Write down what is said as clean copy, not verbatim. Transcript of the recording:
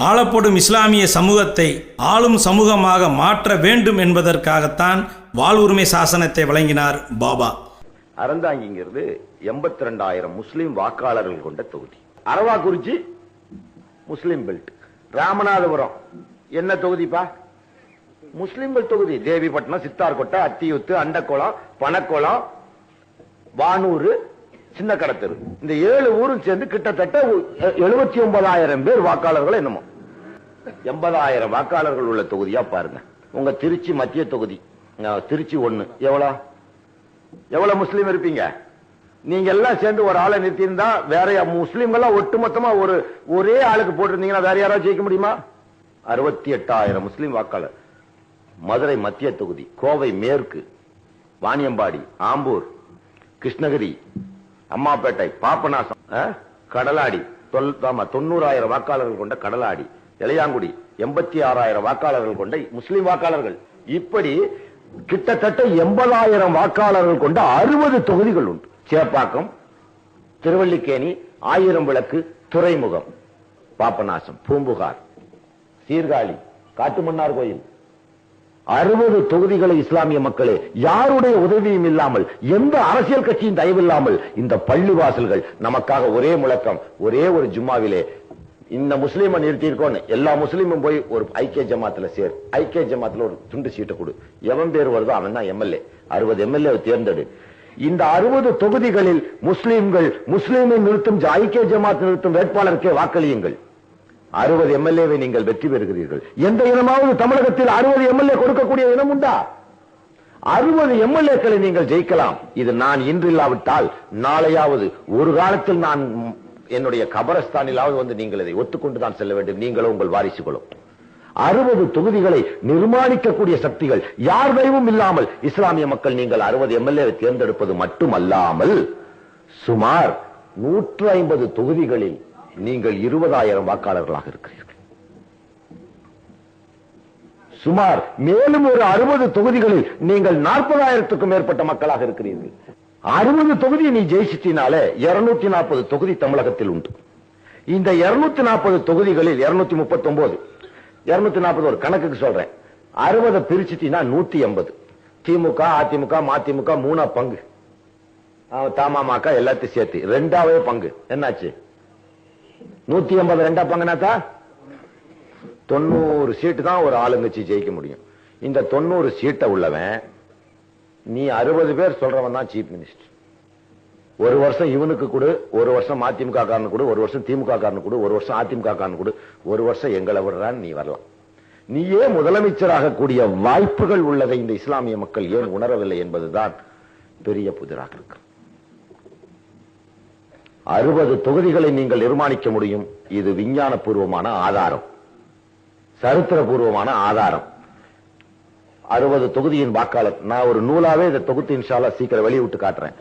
ஆளப்படும் இஸ்லாமிய சமூகத்தை ஆளும் சமூகமாக மாற்ற வேண்டும் என்பதற்காகத்தான் வாழ்வுரிமை சாசனத்தை வழங்கினார் பாபா. அறந்தாங்கிங்கிறது 82,000 முஸ்லிம் வாக்காளர்கள் கொண்ட தொகுதி. அரவாக்குறிச்சி முஸ்லிம் பெல்ட். ராமநாதபுரம் என்ன தொகுதிப்பா? முஸ்லிம்கள் தொகுதி. தேவிப்பட்டினம், சித்தார்கோட்டை, அத்தியூத்து, அண்டக்குளம், பணக்குளம், வானூர், சின்ன கடத்தரு, இந்த 7 ஊரும் சேர்ந்து கிட்டத்தட்ட 79,000 பேர் வாக்காளர்கள். என்னமோ 80,000 வாக்காளர்கள் உள்ள தொகுதியா பாருங்க. உங்க திருச்சி மத்திய தொகுதி, திருச்சி 1 எவ்வளவு முஸ்லீம் இருப்பீங்க? நீங்க எல்லாம் சேர்ந்து ஒரு ஆளை நிறுத்தியிருந்தா வேற முஸ்லீம்கள் ஒட்டுமொத்தமா ஒரே ஆளுக்கு போட்டிருந்தீங்கன்னா வேற யாராவது ஜெயிக்க முடியுமா? 68,000 முஸ்லீம் வாக்காளர். மதுரை மத்திய தொகுதி, கோவை மேற்கு, வாணியம்பாடி, ஆம்பூர், கிருஷ்ணகிரி, அம்மாப்பேட்டை, பாபநாசம், கடலாடி 90,000 வாக்காளர்கள் கொண்ட கடலாடி, இளையாங்குடி 86,000 வாக்காளர்கள் கொண்ட முஸ்லிம் வாக்காளர்கள். இப்படி கிட்டத்தட்ட 80,000 வாக்காளர்கள் கொண்ட 60 தொகுதிகள் உண்டு. சேப்பாக்கம், திருவல்லிக்கேணி, ஆயிரம் விளக்கு, துறைமுகம், பாபநாசம், பூம்புகார், சீர்காழி, காட்டுமன்னார் கோயில், 60 தொகுதிகளை இஸ்லாமிய மக்களே யாருடைய உதவியும் இல்லாமல், எந்த அரசியல் கட்சியின் தயவில்லாமல் இந்த பள்ளிவாசல்கள் நமக்காக ஒரே முழக்கம், ஒரே ஒரு ஜும்மாவிலே இந்த முஸ்லீமை நிறுத்தியிருக்கோன்னு எல்லா முஸ்லீமும் போய் ஒரு ஐக்கிய ஜமாத்துல சேர், ஐக்கிய ஜமாத்துல ஒரு துண்டு சீட்டை கொடு, எவன் பேர் வருதோ அவன் தான் எம்எல்ஏ. 60 எம்எல்ஏ தேர்ந்தெடு. இந்த 60 தொகுதிகளில் முஸ்லீம்கள் முஸ்லீமை நிறுத்தும் ஐக்கிய ஜமாத் நிறுத்தும் வேட்பாளருக்கே வாக்களியுங்கள். 60 எம்எல்ஏவை நீங்கள் வெற்றி பெறுகிறீர்கள். எந்த இனமாவது தமிழகத்தில் 60 எம்எல்ஏ கொடுக்கக்கூடிய இனம் உண்டா? 60 எம்எல்ஏக்களை நீங்கள் ஜெயிக்கலாம். இது நான் இன்று இல்லாவிட்டால் நாளையாவது ஒரு காலத்தில் நான் என்னுடைய கபரஸ்தானிலாவது வந்து நீங்கள் இதை ஒத்துக்கொண்டுதான் செல்ல வேண்டும், நீங்களும் உங்கள் வாரிசுகளும். 60 தொகுதிகளை நிர்மாணிக்கக்கூடிய சக்திகள் யார் தயவும் இல்லாமல் இஸ்லாமிய மக்கள் நீங்கள் 60 எம்எல்ஏ தேர்ந்தெடுப்பது மட்டுமல்லாமல் சுமார் 150 தொகுதிகளில் நீங்கள் 20,000 வாக்காளர்களாக இருக்கிறீர்கள். சுமார் மேலும் ஒரு 60 தொகுதிகளில் நீங்கள் 40,000க்கும் மேற்பட்ட மக்களாக இருக்கிறீர்கள். 60 தொகுதியை நீ ஜெயிச்சிட்டினாலே 240 தொகுதி தமிழகத்தில் உண்டு. இந்த 240 தொகுதிகளில் 239, 240 ஒரு கணக்குக்கு சொல்றேன், 60 பிரிச்சுட்டீங்கன்னா 180. திமுக, அதிமுக, மதிமுக 3 பங்கு, தமாமக எல்லாத்தையும் சேர்த்து 2வது பங்கு என்னாச்சு? 180 2 பங்குனாத்தா 90 சீட்டு தான் ஒரு ஆளுங்கட்சி ஜெயிக்க முடியும். இந்த 90 சீட்டை உள்ளவன் நீ 60 பேர் சொல்றவன் தான் சீஃப் மினிஸ்டர். ஒரு வருஷம் இவனுக்கு கொடு, ஒரு வருஷம் மதிமுக காரனு கொடு, ஒரு வருஷம் திமுக காரனு கொடு, ஒரு வருஷம் அதிமுக காரனு கொடு, ஒரு வருஷம் எங்களை விடுறான்னு நீ வரலாம். நீயே முதலமைச்சராக கூடிய வாய்ப்புகள் உள்ளதை இந்த இஸ்லாமிய மக்கள் ஏன் உணரவில்லை என்பதுதான் பெரிய புதிராக இருக்கு. 60 தொகுதிகளை நீங்கள் நிர்மாணிக்க முடியும். இது விஞ்ஞானபூர்வமான ஆதாரம், சரித்திரபூர்வமான ஆதாரம். 60 தொகுதியின் வாக்காளர் நான் ஒரு நூலாவே இதை தொகுத்து இன்ஷா அல்லாஹ் சீக்கிரம் வெளியிட்டு காட்டுறேன்.